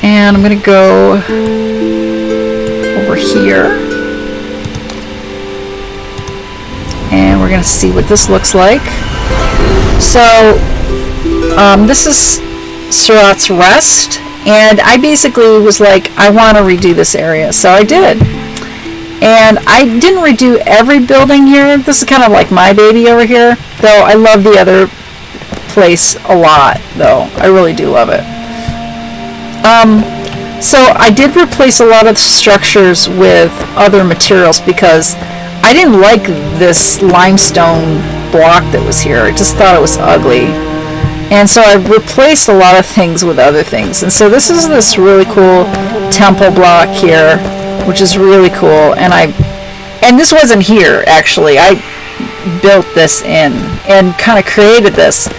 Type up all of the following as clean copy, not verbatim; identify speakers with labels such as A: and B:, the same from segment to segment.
A: And I'm going to go over here. And we're going to see what this looks like. So, this is Surat's Rest. And I basically was like, I want to redo this area. So I did. And I didn't redo every building here. This is kind of like my baby over here. Though I love the other place a lot, though. I really do love it. So I did replace a lot of structures with other materials because I didn't like this limestone block that was here. I just thought it was ugly. And so I replaced a lot of things with other things. And so this is this really cool temple block here, which is really cool. And this wasn't here, actually. I built this in and kind of created this.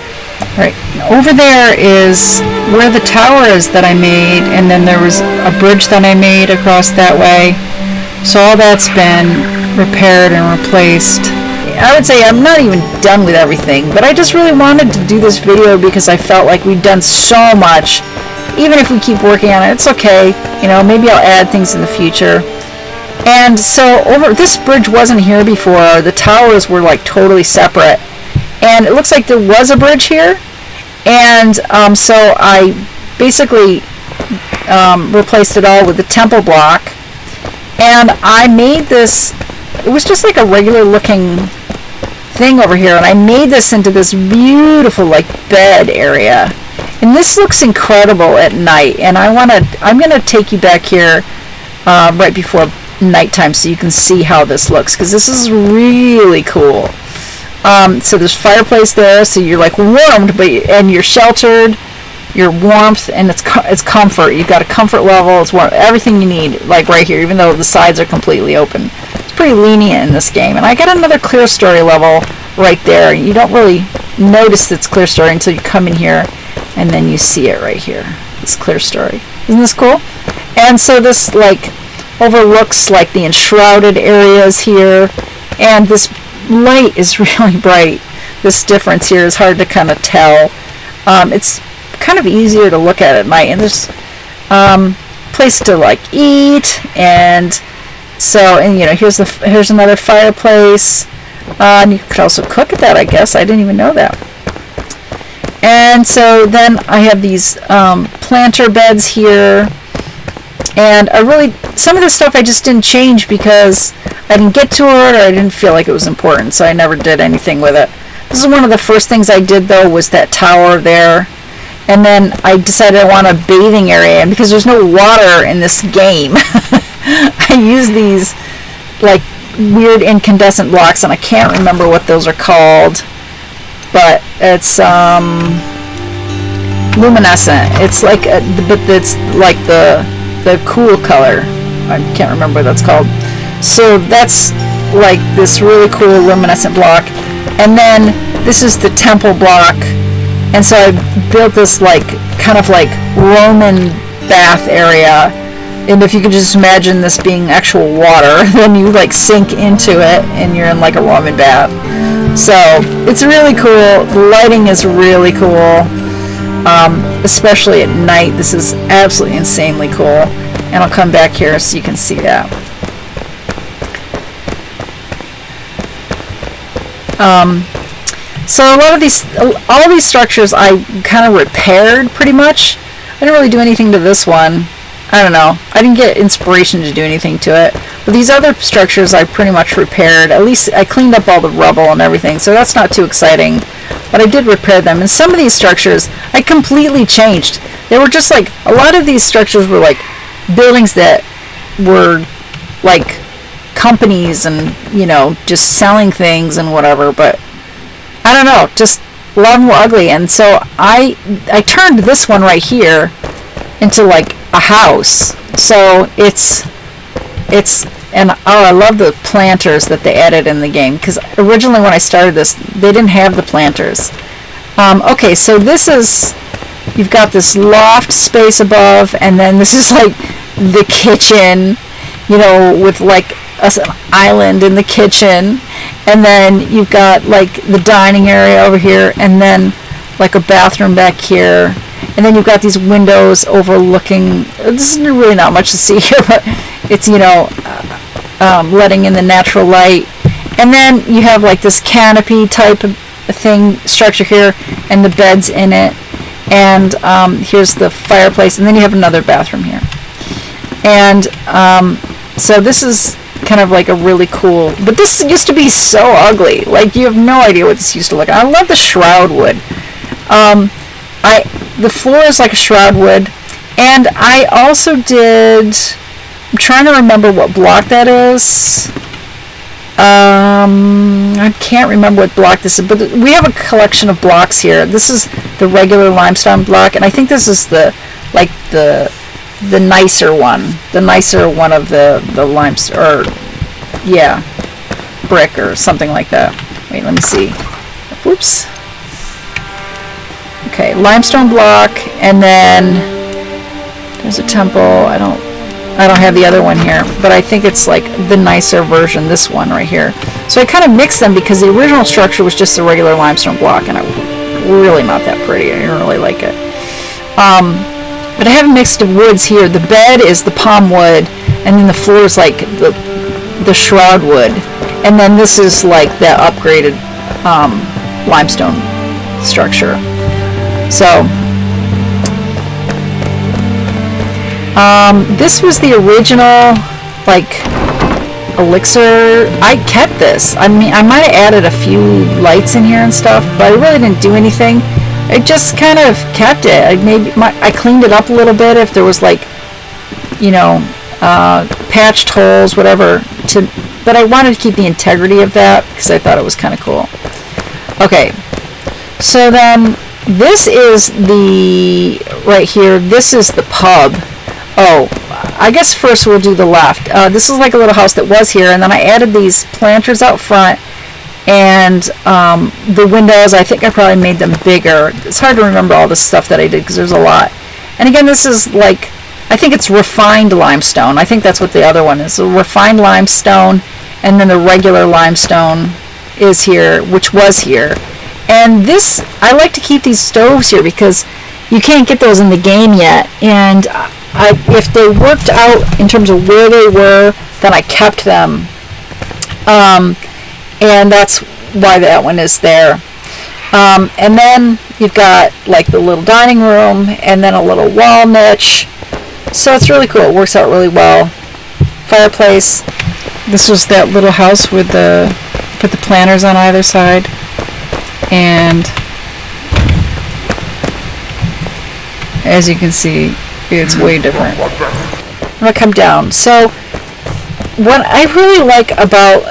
A: Right, over there is where the tower is that I made, and then there was a bridge that I made across that way. So all that's been repaired and replaced. I would say I'm not even done with everything, but I just really wanted to do this video because I felt like we've done so much. Even if we keep working on it, it's okay. You know, maybe I'll add things in the future. And so this bridge wasn't here before. The towers were like totally separate. And it looks like there was a bridge here. And so I basically replaced it all with the temple block. And I made this, it was just like a regular looking thing over here. And I made this into this beautiful like bed area. And this looks incredible at night. And I'm going to take you back here right before nighttime so you can see how this looks. Because this is really cool. So there's fireplace there, so you're like warmed, and you're sheltered, you're warmth, and it's comfort. You've got a comfort level. It's warm, everything you need, like right here, even though the sides are completely open. It's pretty lenient in this game. And I got another clear story level right there. You don't really notice it's clear story until you come in here, and then you see it right here. It's clear story. Isn't this cool? And so this like overlooks like the Enshrouded areas here, and this light is really bright. This difference here is hard to kind of tell. It's kind of easier to look at night, and there's place to like eat, and so, and you know, here's another fireplace, and you could also cook at that, I guess. I didn't even know that. And so then I have these planter beds here. And some of this stuff I just didn't change because I didn't get to it, or I didn't feel like it was important, so I never did anything with it. This is one of the first things I did, though, was that tower there. And then I decided I want a bathing area, and because there's no water in this game, I use these, like, weird incandescent blocks, and I can't remember what those are called, but it's, luminescent. It's like, but it's like the cool color. I can't remember what that's called. So that's like this really cool luminescent block. And then this is the temple block. And so I built this like kind of like Roman bath area. And if you could just imagine this being actual water, then you like sink into it and you're in like a Roman bath. So it's really cool. The lighting is really cool. Especially at night. This is absolutely insanely cool. And I'll come back here so you can see that. So all of these structures I kind of repaired pretty much. I didn't really do anything to this one. I don't know. I didn't get inspiration to do anything to it. But these other structures I pretty much repaired. At least I cleaned up all the rubble and everything, so that's not too exciting. But I did repair them. And some of these structures I completely changed. They were just like, a lot of these structures were like buildings that were like companies and, you know, just selling things and whatever. But I don't know, just a lot of them were ugly. And so I turned this one right here into like a house. So and I love the planters that they added in the game, because originally when I started this, they didn't have the planters. Okay, so this is, you've got this loft space above, and then this is like the kitchen, you know, with like an island in the kitchen, and then you've got like the dining area over here, and then like a bathroom back here. And then you've got these windows overlooking, this is really not much to see here, but it's, letting in the natural light. And then you have like this canopy type of thing, structure here, and the beds in it. And here's the fireplace, and then you have another bathroom here. And so this is kind of like a really cool, but this used to be so ugly. Like, you have no idea what this used to look like. I love the shroud wood. The floor is like a shroud wood, and I also did, I'm trying to remember what block that is. I can't remember what block this is, but we have a collection of blocks here. This is the regular limestone block, and I think this is the nicer one of the limestone, or yeah, brick or something like that. Wait, let me see. Whoops. Okay, limestone block, and then there's a temple. I don't have the other one here, but I think it's like the nicer version, this one right here. So I kind of mixed them because the original structure was just a regular limestone block, and it was really not that pretty. I didn't really like it. But I have a mix of woods here. The bed is the palm wood, and then the floor is like the shroud wood, and then this is like the upgraded limestone structure. So this was the original like elixir. I kept this. I mean, I might have added a few lights in here and stuff, but I really didn't do anything. I just kind of kept it. I cleaned it up a little bit if there was like, patched holes, whatever. But I wanted to keep the integrity of that because I thought it was kind of cool. Okay, so then this is right here. This is the pub. Oh, I guess first we'll do the left. This is like a little house that was here, and then I added these planters out front. And the windows, I think I probably made them bigger. It's hard to remember all the stuff that I did because there's a lot. And again, this is like, I think it's refined limestone. I think that's what the other one is. So refined limestone, and then the regular limestone is here, which was here. And this, I like to keep these stoves here because you can't get those in the game yet. And if they worked out in terms of where they were, then I kept them. And that's why that one is there. And then you've got like the little dining room, and then a little wall niche. So it's really cool. It works out really well. Fireplace. This was that little house with put the planters on either side. And as you can see, it's way different. I'm going to come down. So what I really like about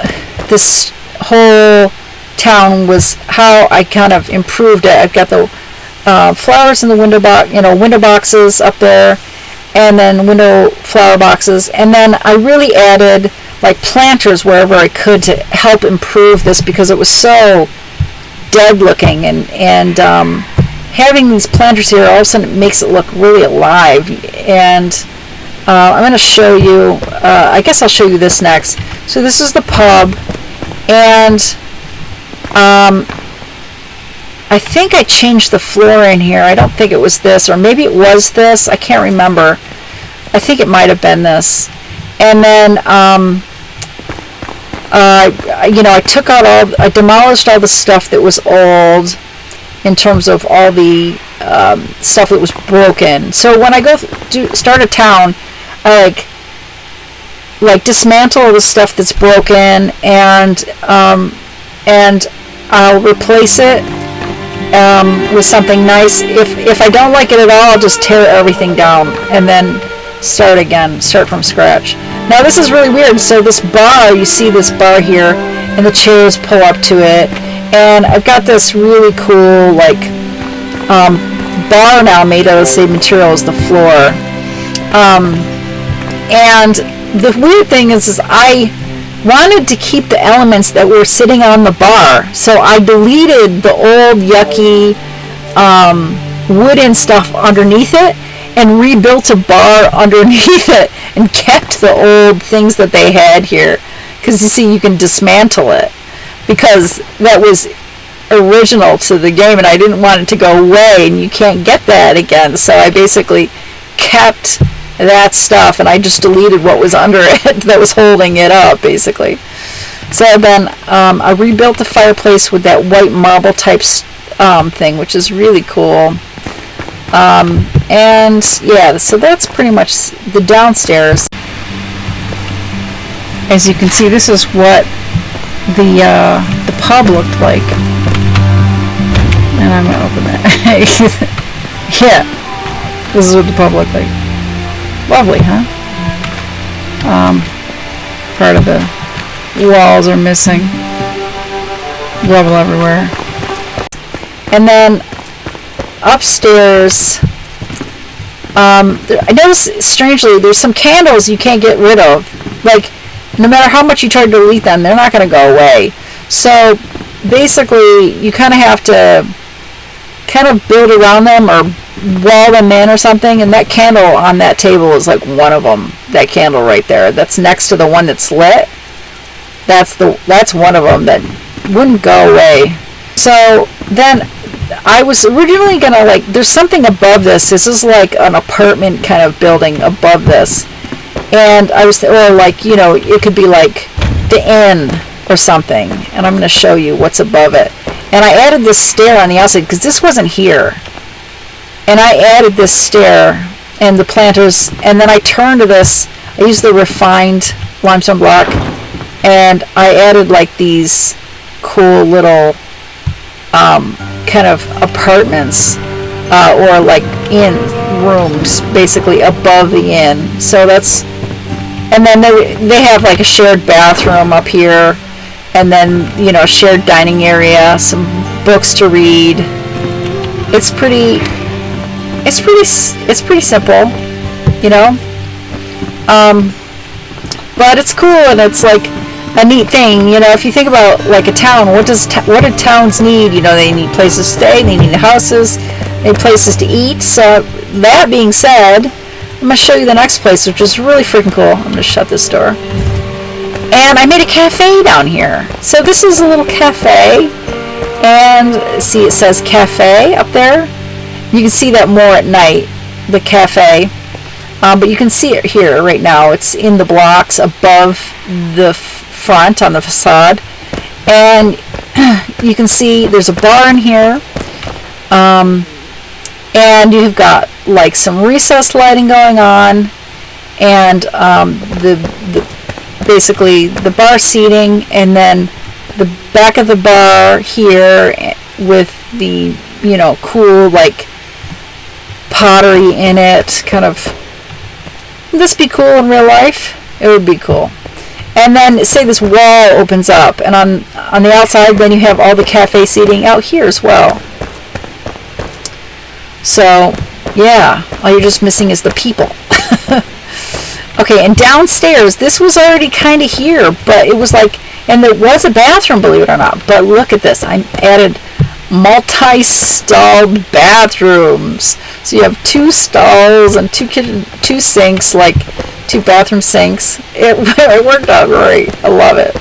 A: this whole town was how I kind of improved it. I've got the flowers in the window boxes up there, and then window flower boxes, and then I really added like planters wherever I could to help improve this because it was so dead looking, and having these planters here all of a sudden it makes it look really alive. And I'm going to show you, I guess I'll show you this next. So this is the pub, and I think I changed the floor in here. I don't think it was this, or maybe it was this. I can't remember. I think it might have been this. And then I demolished all the stuff that was old in terms of all the stuff that was broken. So when I go start a town, I like dismantle all the stuff that's broken, and I'll replace it with something nice. If I don't like it at all, I'll just tear everything down and then start from scratch. Now this is really weird. So this bar, you see this bar here, and the chairs pull up to it, and I've got this really cool like bar now made out of the same material as the floor. And the weird thing is I wanted to keep the elements that were sitting on the bar, so I deleted the old yucky wooden stuff underneath it and rebuilt a bar underneath it and kept the old things that they had here, because you see you can dismantle it, because that was original to the game, and I didn't want it to go away, and you can't get that again. So I basically kept that stuff, and I just deleted what was under it that was holding it up, basically. So then I rebuilt the fireplace with that white marble type thing, which is really cool. And yeah, so that's pretty much the downstairs. As you can see, this is what the pub looked like. And I'm gonna open that. Yeah, this is what the pub looked like. Lovely, huh? Part of the walls are missing. Rubble everywhere. And then upstairs, I noticed strangely there's some candles you can't get rid of. Like, no matter how much you try to delete them, they're not going to go away. So basically, you kind of have to kind of build around them or wall them in or something. And that candle on that table is like one of them. That candle right there, that's next to the one that's lit. That's one of them that wouldn't go away. So then I was originally gonna, like, there's something above this. This is like an apartment kind of building above this, and I was, or like, you know, it could be like the inn or something. And I'm gonna show you what's above it. And I added this stair on the outside because this wasn't here. And I added this stair and the planters, and then I turned to this. I used the refined limestone block, and I added like these cool little kind of apartments or like inn rooms basically above the inn. So that's, and then they have like a shared bathroom up here, and then, you know, a shared dining area, some books to read. It's pretty simple, you know, but it's cool, and it's like a neat thing, you know. If you think about like a town, what do towns need? You know, they need places to stay, they need houses, they need places to eat. So that being said, I'm going to show you the next place, which is really freaking cool. I'm going to shut this door. And I made a cafe down here. So this is a little cafe, and see, it says cafe up there. You can see that more at night, the cafe. But you can see it here right now. It's in the blocks above the front on the facade, and you can see there's a bar in here, and you've got like some recessed lighting going on, and basically the bar seating, and then the back of the bar here with the, you know, cool like pottery in it. Kind of, would this be cool in real life? It would be cool. And then say this wall opens up, and on the outside then you have all the cafe seating out here as well. So yeah, all you're just missing is the people. Okay, and downstairs, this was already kind of here, but it was like, and there was a bathroom, believe it or not. But look at this, I added multi-stalled bathrooms. So you have 2 stalls and 2 sinks, like 2 bathroom sinks. It worked out great. I love it.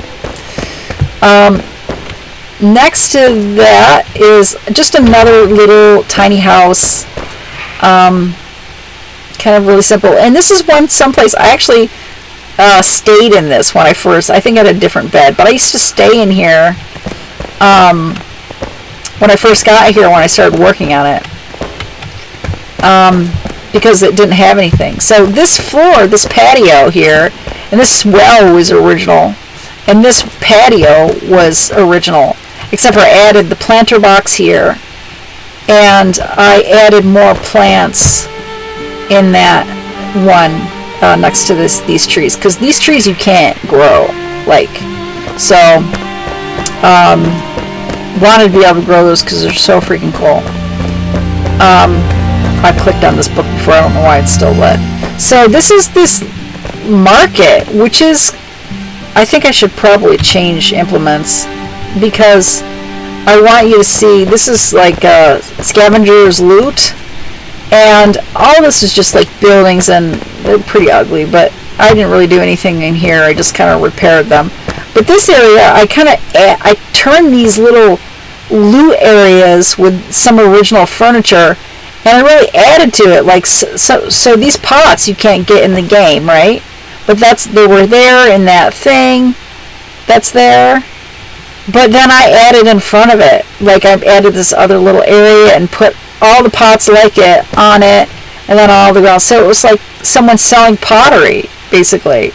A: Next to that is just another little tiny house. Kind of really simple. And this is someplace I actually stayed in this when I think I had a different bed, but I used to stay in here when I first got here, when I started working on it. Because it didn't have anything. So this floor, this patio here, and this well was original, and this patio was original, except for I added the planter box here, and I added more plants in that one next to these trees, because these trees you can't grow, like, so wanted to be able to grow those because they're so freaking cool. I clicked on this book before, I don't know why it's still lit. So this is this market, which is, I think I should probably change implements, because I want you to see, this is like Scavengers loot, and all this is just like buildings, and they're pretty ugly, but I didn't really do anything in here, I just kind of repaired them. But this area, I turned these little loot areas with some original furniture, and I really added to it. Like, so these pots you can't get in the game, right? But they were there in that thing. That's there. But then I added in front of it, like I've added this other little area and put all the pots like it on it, and then all the ground. So it was like someone selling pottery, basically.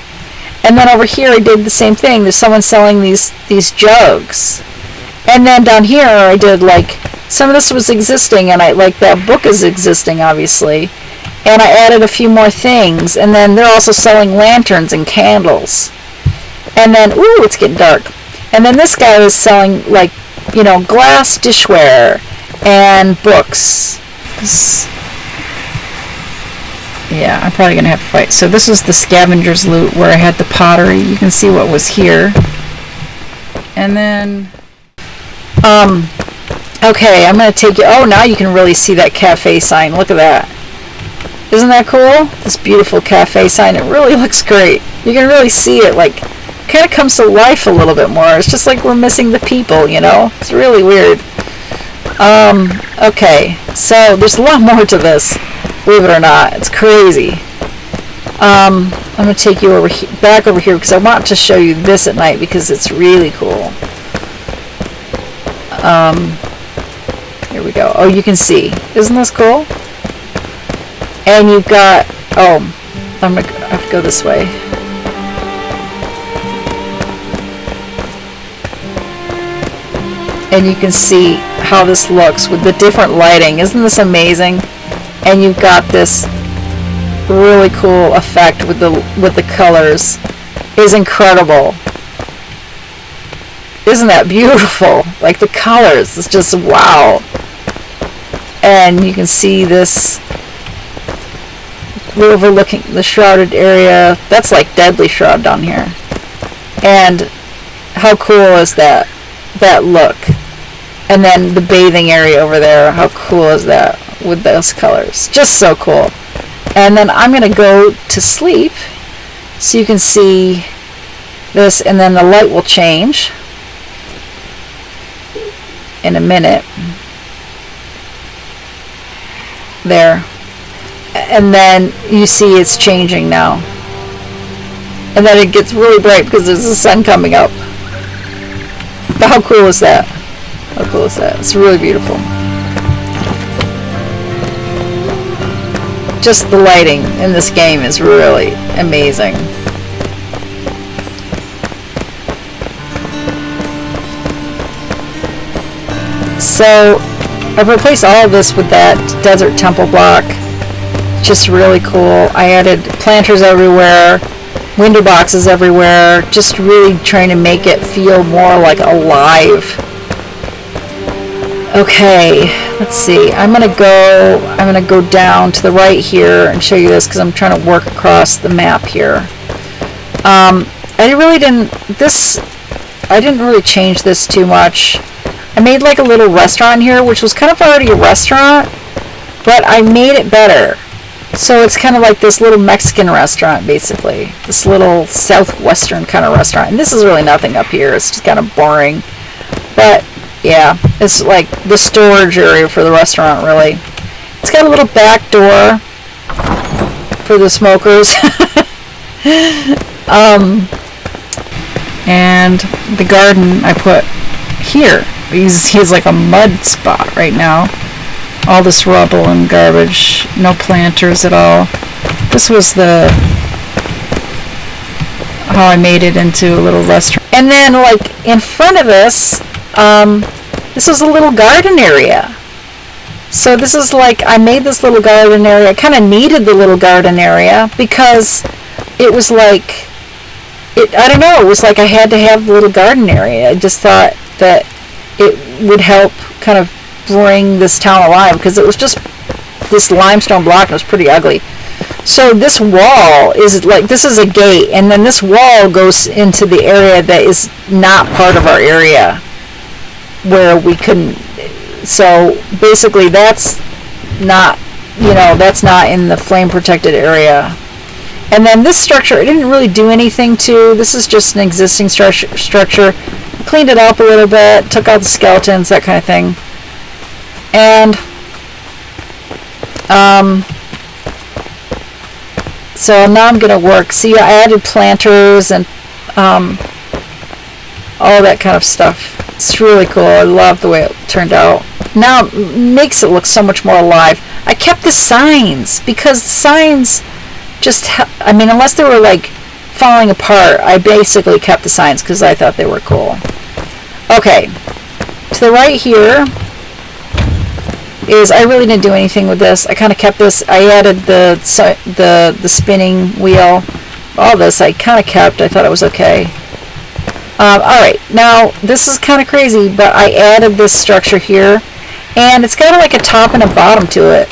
A: And then over here I did the same thing. There's someone selling these jugs. And then down here I did like, some of this was existing, and I like that book is existing, obviously. And I added a few more things. And then they're also selling lanterns and candles. And then, ooh, it's getting dark. And then this guy is selling, like, you know, glass dishware and books. Yeah, I'm probably going to have to fight. So this is the Scavengers loot where I had the pottery. You can see what was here. And then, okay, I'm going to take you, oh, now you can really see that cafe sign. Look at that. Isn't that cool? This beautiful cafe sign. It really looks great. You can really see it, like, kind of comes to life a little bit more. It's just like we're missing the people, you know? It's really weird. Okay, so there's a lot more to this, believe it or not. It's crazy. I'm going to take you back over here because I want to show you this at night because it's really cool. Here we go. Oh, you can see. Isn't this cool? And you've got, oh, I'm going to have to go this way. And you can see how this looks with the different lighting. Isn't this amazing? And you've got this really cool effect with the colors. It's incredible. Isn't that beautiful? Like the colors, it's just wow. And you can see this overlooking the shrouded area. That's like Deadly Shroud down here. And how cool is that look? And then the bathing area over there, how cool is that with those colors? Just so cool. And then I'm going to go to sleep so you can see this, and then the light will change in a minute. There. And then you see it's changing now. And then it gets really bright because there's the sun coming up. But how cool is that? How cool is that? It's really beautiful. Just the lighting in this game is really amazing. So I've replaced all of this with that desert temple block. Just really cool. I added planters everywhere, window boxes everywhere, just really trying to make it feel more like alive. Okay, let's see. I'm gonna go down to the right here and show you this because I'm trying to work across the map here. I didn't really change this too much. I made like a little restaurant here, which was kind of already a restaurant, but I made it better. So it's kind of like this little Mexican restaurant, basically. This little southwestern kind of restaurant. And this is really nothing up here. It's just kind of boring. But yeah, it's like the storage area for the restaurant, really. It's got a little back door for the smokers. And the garden I put here. He's like a mud spot right now. All this rubble and garbage. No planters at all. This was how I made it into a little restaurant. And then like in front of us, this was a little garden area. So this is like, I made this little garden area. I kind of needed the little garden area because it was like, I don't know, it was like I had to have the little garden area. I just thought that it would help kind of bring this town alive because it was just this limestone block and it was pretty ugly. So this wall is like, this is a gate, and then this wall goes into the area that is not part of our area where we couldn't. So basically that's not, that's not in the flame protected area. And then this structure, I didn't really do anything to. This is just an existing structure. cleaned it up a little bit, took out the skeletons, that kind of thing. And so now I'm going to work. See, I added planters and all that kind of stuff. It's really cool. I love the way it turned out. Now it makes it look so much more alive. I kept the signs because the signs just, I mean, unless they were like falling apart, I basically kept the signs because I thought they were cool. Okay, to the right here is, I really didn't do anything with this. I kind of kept this. I added the spinning wheel. All this I kind of kept. I thought it was okay. Alright, now this is kind of crazy, but I added this structure here, and it's got like a top and a bottom to it.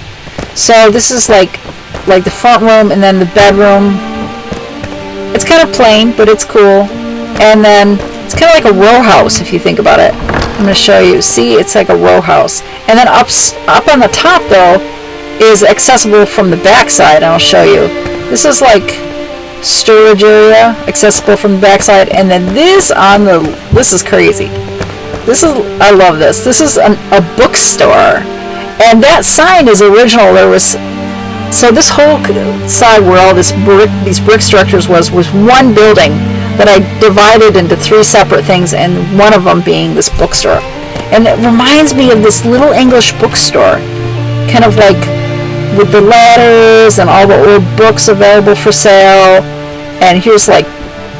A: So this is like the front room and then the bedroom. It's kind of plain, but it's cool. And then it's kind of like a row house if you think about it. I'm going to show you. See, it's like a row house. And then up on the top though is accessible from the back side, and I'll show you. This is like storage area accessible from the backside, and then this is crazy. I love this. This is a bookstore, and that sign is original. So this whole side where all these brick structures was one building that I divided into 3 separate things, and one of them being this bookstore. And it reminds me of this little English bookstore, kind of like with the ladders and all the old books available for sale. And here's like,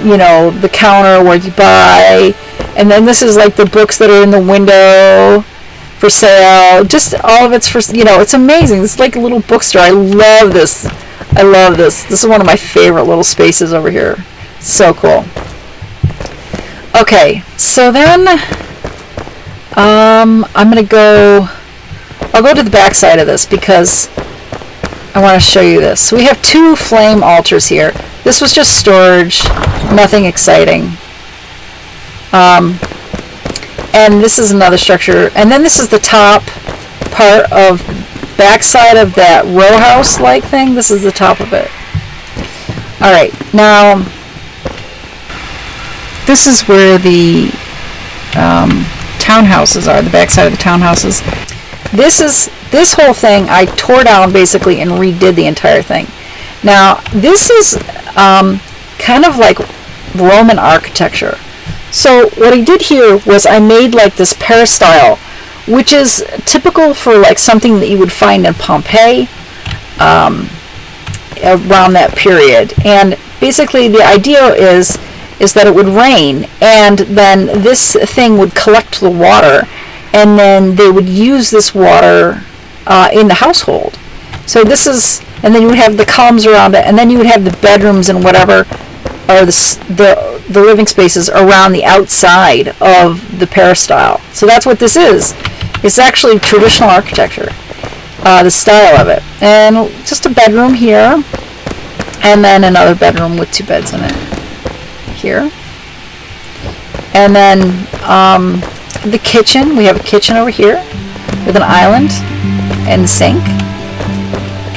A: you know, the counter where you buy. And then this is like the books that are in the window for sale. Just all of it's for, you know, it's amazing. It's like a little bookstore. I love this. I love this. This is one of my favorite little spaces over here. So cool. Okay, so then I'm going to go, I'll go to the back side of this because I want to show you this. So we have 2 flame altars here. This was just storage, nothing exciting. And this is another structure. And then this is the top part of backside of that row house like thing. This is the top of it. Alright, now this is where the townhouses are, the backside of the townhouses. This whole thing I tore down basically and redid the entire thing. Now this is kind of like Roman architecture. So what I did here was I made like this peristyle, which is typical for like something that you would find in Pompeii around that period. And basically the idea is that it would rain, and then this thing would collect the water, and then they would use this water in the household. So this is, and then you would have the columns around it, and then you would have the bedrooms and whatever, or the living spaces around the outside of the peristyle. So that's what this is. It's actually traditional architecture, the style of it. And just a bedroom here, and then another bedroom with 2 beds in it here. And then the kitchen, we have a kitchen over here with an island and sink.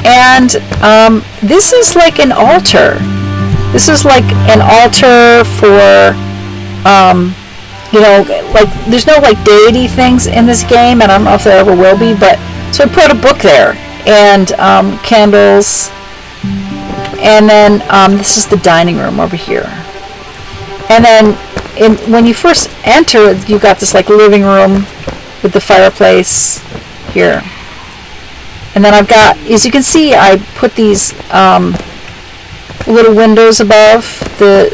A: And this is like an altar. This is like an altar for, you know, like there's no like deity things in this game, and I don't know if there ever will be, but so I put a book there and candles. And then this is the dining room over here. And then when you first enter, you've got this like living room with the fireplace here. And then I've got, as you can see, I put these little windows above the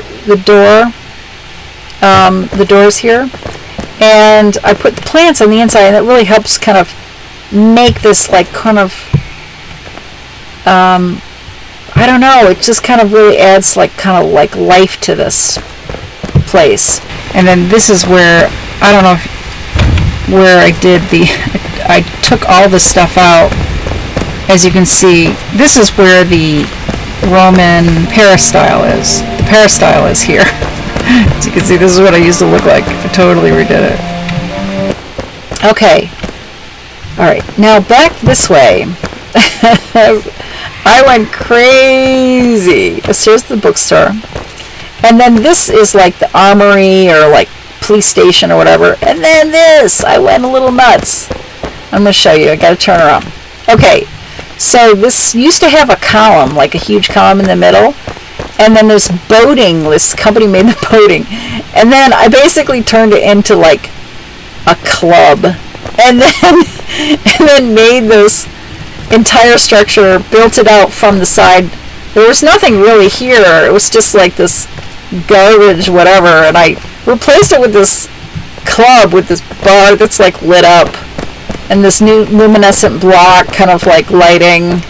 A: doors here. And I put the plants on the inside, and it really helps kind of make this like kind of, I don't know, it just kind of really adds like kind of like life to this place. And then this is where, I don't know where I did I took all the stuff out. As you can see, this is where the Roman peristyle is. The peristyle is here. As you can see, this is what I used to look like. I totally redid it. Okay. Alright, now back this way. I went crazy. So here's the bookstore. And then this is like the armory, or like police station or whatever. And then this, I went a little nuts. I'm going to show you. I got to turn around. Okay, so this used to have a column, like a huge column in the middle. And then there's boating. This company made the boating. And then I basically turned it into like a club. And then made this entire structure, built it out from the side. There was nothing really here. It was just like this garbage, whatever. And I replaced it with this club, with this bar that's like lit up. And this new luminescent block, kind of like lighting.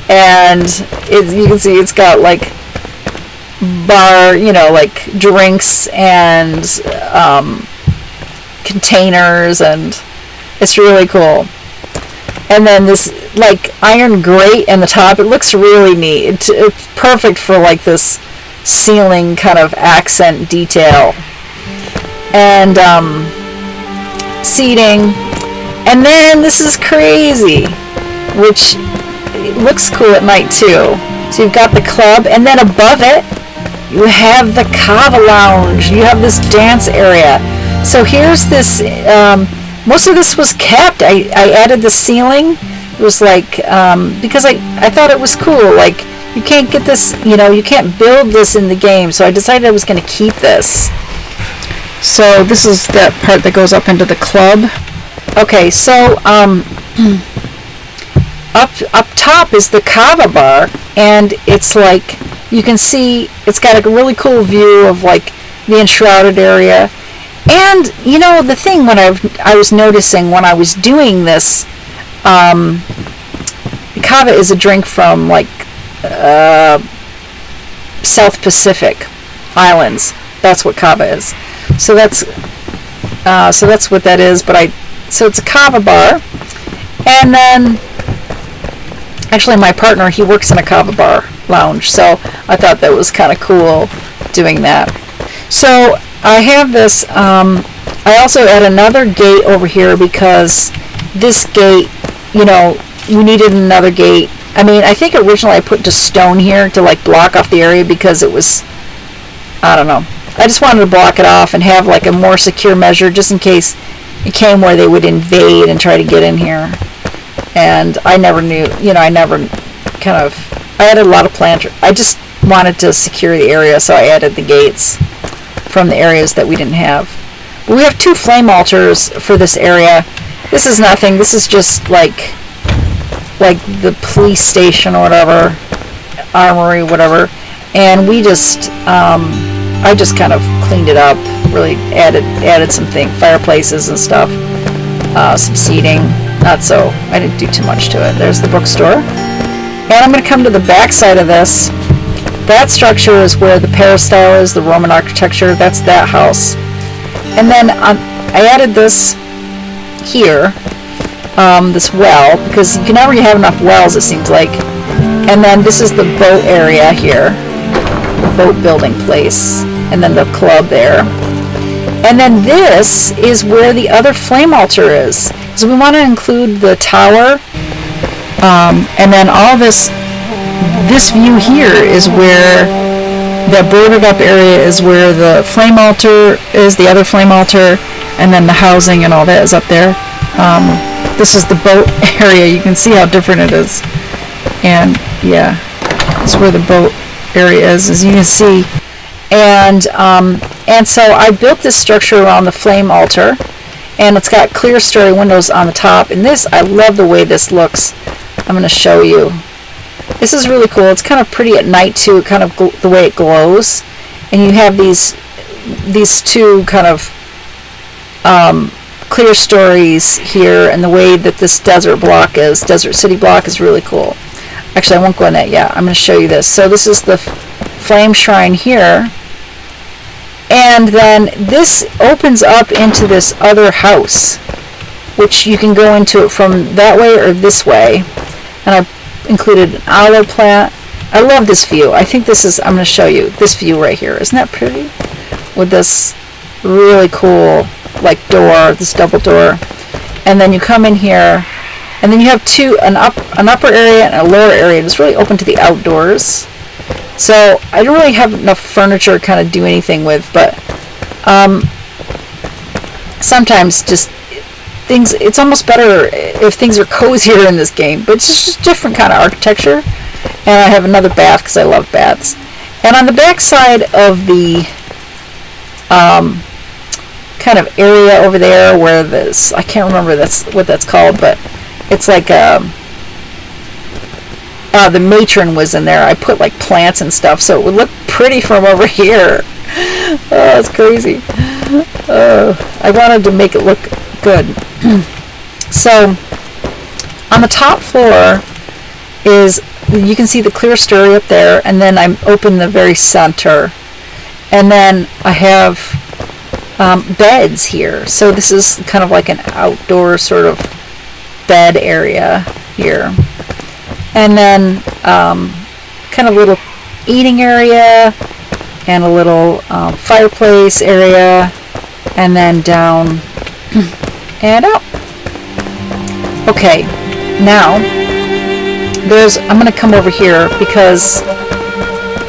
A: And you can see it's got like bar, like drinks and containers, and it's really cool. And then this like iron grate in the top, it looks really neat. It's perfect for like this ceiling kind of accent detail. And seating. And then this is crazy, which it looks cool at night too. So you've got the club, and then above it you have the Kava Lounge. You have this dance area. So here's this, most of this was kept. I added the ceiling. It was like, because I thought it was cool. Like, you can't get this, you can't build this in the game. So I decided I was going to keep this. So this is that part that goes up into the club. Okay, so up top is the Kava Bar, and it's like, you can see it's got a really cool view of like the Enshrouded area. And the thing when I was noticing when I was doing this, Kava is a drink from like South Pacific Islands. That's what Kava is. So that's what that is. So it's a Kava bar, and then actually my partner, he works in a Kava Bar lounge, so I thought that was kind of cool doing that. So I have this, I also add another gate over here because this gate, you needed another gate. I mean, I think originally I put just stone here to like block off the area because it was, I don't know. I just wanted to block it off and have like a more secure measure just in case it came where they would invade and try to get in here. And I never knew, I added a lot of planters. I just wanted to secure the area, so I added the gates from the areas that we didn't have. But we have 2 flame altars for this area. This is nothing. This is just like the police station or whatever, armory, whatever. And we just, I just kind of cleaned it up, really added some fireplaces and stuff, some seating. Not so, I didn't do too much to it. There's the bookstore. And I'm going to come to the back side of this. That structure is where the peristyle is, the Roman architecture. That's that house. And then I added this here, this well, because you can never have enough wells, it seems like. And then this is the boat area here, the boat building place, and then the club there. And then this is where the other flame altar is. So we want to include the tower, and then all this view here is where the boarded up area is where the flame altar is, the other flame altar, and then the housing and all that is up there. This is the boat area. You can see how different it is. And yeah, that's where the boat area is, as you can see. And so I built this structure around the flame altar, and it's got clear story windows on the top. And this, I love the way this looks. I'm going to show you. This is really cool. It's kind of pretty at night too, kind of the way it glows. And you have these 2 kind of clear stories here, and the way that this desert city block is really cool. Actually, I won't go in that yet. I'm going to show you this. So this is the flame shrine here. And then this opens up into this other house, which you can go into it from that way or this way. And I included an olive plant. I love this view. I think this is, I'm going to show you this view right here. Isn't that pretty? With this really cool like door, this double door. And then you come in here, and then you have an upper area and a lower area. It's really open to the outdoors. So I don't really have enough furniture to kind of do anything with, but sometimes just things, it's almost better if things are cozier in this game, but it's just different kind of architecture. And I have another bath because I love baths. And on the back side of the kind of area over there where this, I can't remember what that's called, but it's like the matron was in there. I put like plants and stuff so it would look pretty from over here. Oh, it's crazy. I wanted to make it look good. So on the top floor is, you can see the clerestory up there, and then I'm open the very center, and then I have beds here. So this is kind of like an outdoor sort of bed area here, and then kind of a little eating area and a little fireplace area, and then down and out. Okay, now I'm going to come over here because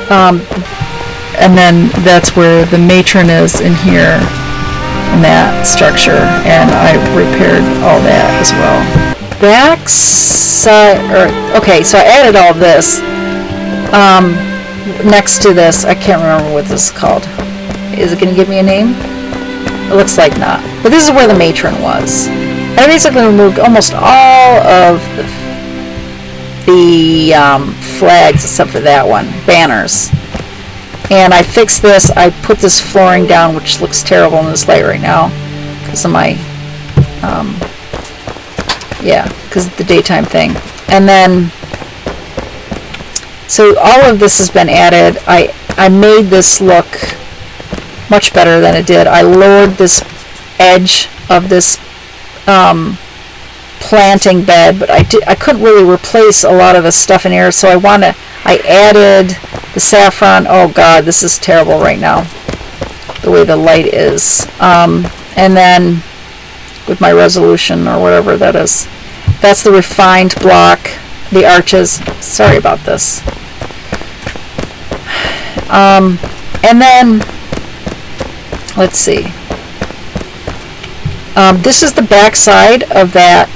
A: and then that's where the matron is in here, in that structure, and I repaired all that as well. Okay, so I added all this next to this. I can't remember what this is called. Is it going to give me a name? It looks like not. But this is where the matron was. I basically removed almost all of the flags except for that one, banners. And I fixed this. I put this flooring down, which looks terrible in this light right now because of my because of the daytime thing. And then so all of this has been added. I made this look much better than it did. I lowered this edge of this planting bed, but I couldn't really replace a lot of the stuff in here, so I added the saffron. Oh god, this is terrible right now, the way the light is. And then with my resolution or whatever that is, that's the refined block, the arches. Sorry about this. And then let's see. This is the back side of that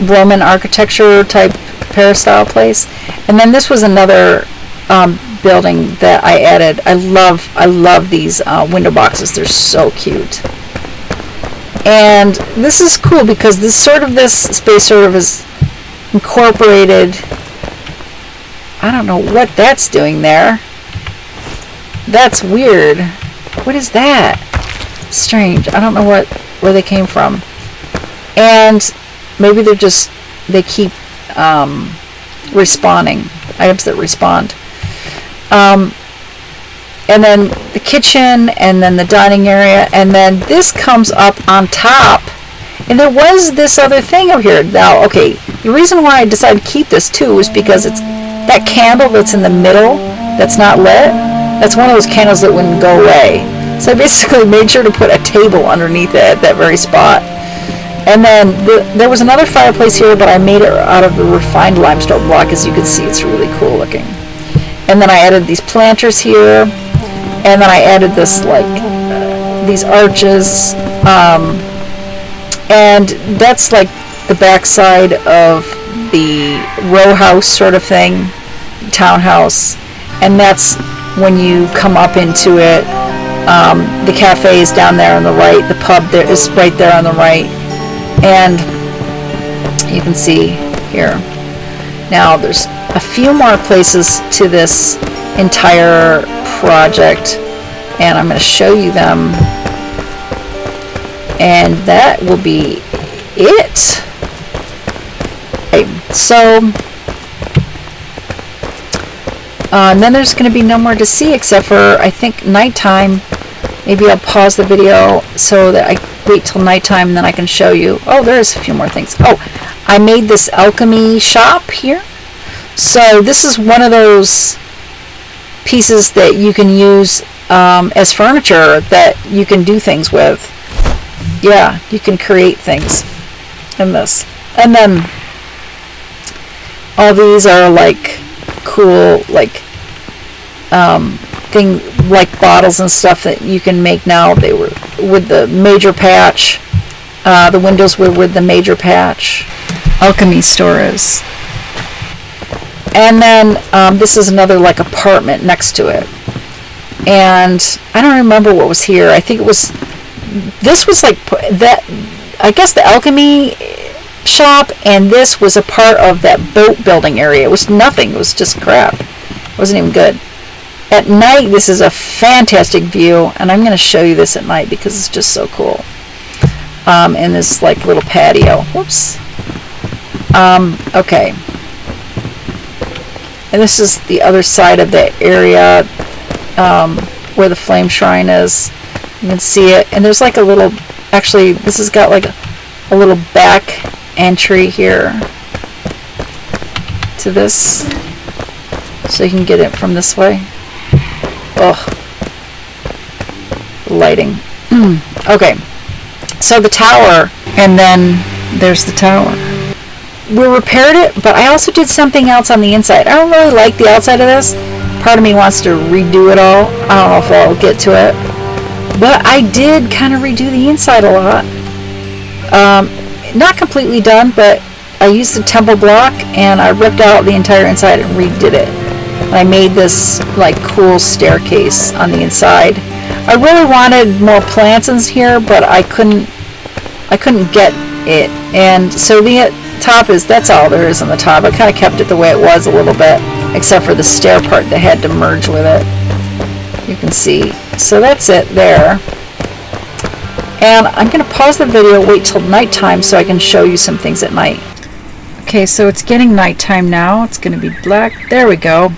A: Roman architecture type peristyle place, and then this was another building that I added. I love these window boxes. They're so cute, and this is cool because this space sort of is incorporated. I don't know what that's doing there. That's weird. What is that? Strange. I don't know where they came from. And maybe they keep respawning, items that respond. And then the kitchen, and then the dining area, and then this comes up on top. And there was this other thing over here. Now, okay, the reason why I decided to keep this too is because it's that candle that's in the middle that's not lit. That's one of those candles that wouldn't go away. So I basically made sure to put a table underneath it at that very spot. And then there was another fireplace here, but I made it out of the refined limestone block. As you can see, it's really cool looking. And then I added these planters here, and then I added this these arches, and that's like the backside of the row house sort of thing, townhouse, and that's when you come up into it. The cafe is down there on the right, the pub there is right there on the right, and you can see here. Now there's a few more places to this entire project, and I'm going to show you them, and that will be it. Okay, so and then there's going to be no more to see except for, I think, nighttime. Maybe I'll pause the video so that I wait till nighttime and then I can show you. Oh, there's a few more things. Oh, I made this Alchemy Shop here. So this is one of those pieces that you can use as furniture that you can do things with. Yeah, you can create things in this. And then all these are like cool, like thing like bottles and stuff that you can make now. They were with the major patch. The windows were with the major patch. Alchemy store is. And then this is another like apartment next to it. And I don't remember what was here. I think this was like that. I guess the Alchemy Shop, and this was a part of that boat building area. It was nothing. It was just crap. It wasn't even good. At night, this is a fantastic view, and I'm going to show you this at night because it's just so cool. And this like little patio. Whoops. Okay. And this is the other side of that area where the flame shrine is. You can see it. And there's like a little, actually, this has got like a little back entry here to this. So you can get it from this way. Oh, lighting. Okay. So the tower, and then there's the tower. We repaired it, but I also did something else on the inside. I don't really like the outside of this. Part of me wants to redo it all. I don't know if I'll get to it. But I did kind of redo the inside a lot. Not completely done, but I used the temple block and I ripped out the entire inside and redid it. And I made this like cool staircase on the inside. I really wanted more plants in here, but I couldn't get it. And so the top that's all there is on the top. I kind of kept it the way it was a little bit, except for the stair part that had to merge with it. You can see. So that's it there. And I'm going to pause the video, wait till nighttime so I can show you some things at night. Okay, so it's getting nighttime now. It's going to be black. There we go.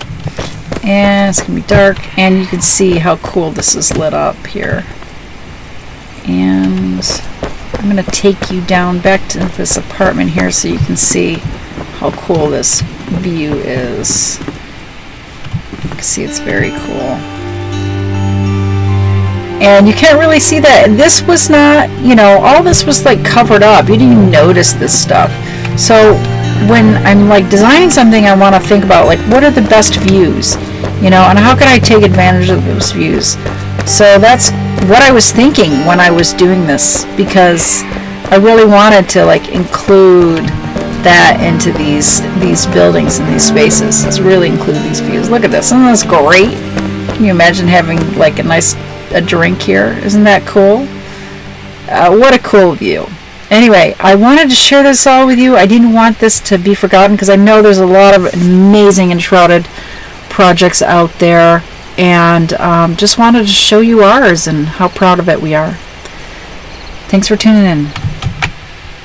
A: And it's going to be dark. And you can see how cool this is lit up here. And I'm going to take you down back to this apartment here so you can see how cool this view is. You can see it's very cool. And you can't really see that. This was not, all this was like covered up. You didn't even notice this stuff. So when I'm like designing something, I want to think about like what are the best views, and how can I take advantage of those views. So that's what I was thinking when I was doing this, because I really wanted to like include that into these buildings and these spaces. Let's really include these views. Look at this. Isn't this great? Can you imagine having like a drink here? Isn't that cool? What a cool view. Anyway, I wanted to share this all with you. I didn't want this to be forgotten because I know there's a lot of amazing Enshrouded projects out there, and just wanted to show you ours and how proud of it we are. Thanks for tuning in.